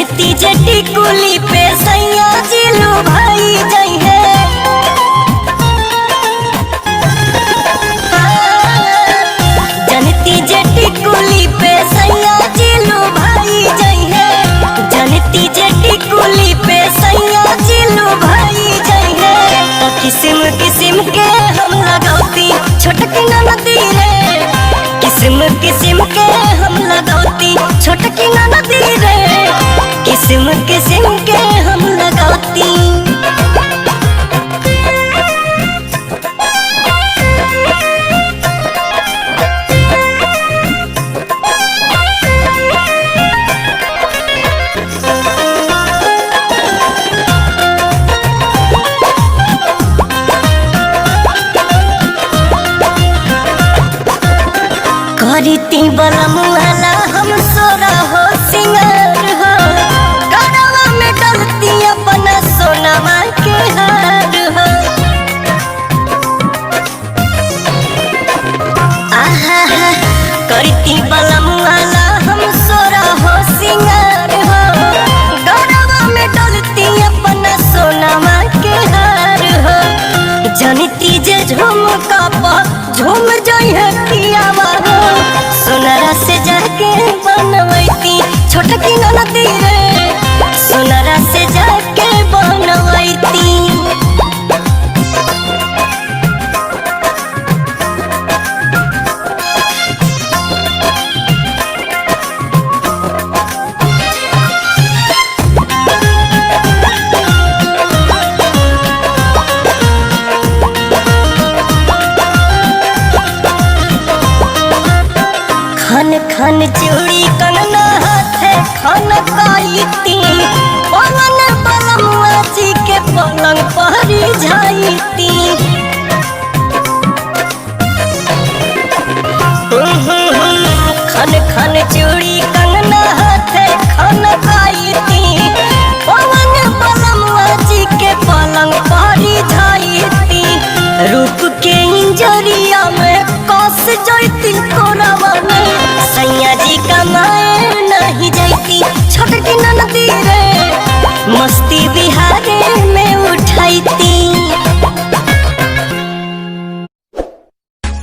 जनती जटी कुली पे सैया जिलू भाई जई है। जनती जटी कुली पे सैया जिलू भाई जई है। जनती जटी कुली पे सैया जिलू भाई जई है। तो किस्म किस्म के हम लगौती छोटकी ननदी रे। किस्म किस्म के हम लगौती छोटकी ननदी रे। किस्म किस्म के हम लगौती। करीती बलमुआला हम सोरा हो सिंगार हो। गरवा में डलती अपना सोनामा के हार हो। आहा हा करीती बलमुआला हम सोरा हो सिंगार हो। गरवा में डलती अपना सोनामा के हार हो। जनती जे झुमका पर झूम जाई है पियावा हो। सोनारा से जाके बनवैती छोटकी ननदी रे। सोनारा से जाके बनवैती। खन खन चूड़ी कंगना हाथे खन काईती। पवन बलमुआ जी के पलंग पहरी जाईती। खन खन चूड़ी कंगना हाथे खन काईती। पवन बलमुआ जी के पलंग पहरी जाईती। रूप के इंजरिया में कस जाती कोरावा में। सैया जी कमाए नहीं जाती छोटकी ननदी रे। मस्ती बिहारे में उठाईती।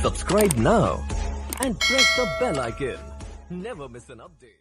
Subscribe now and press the bell icon. Never miss an update.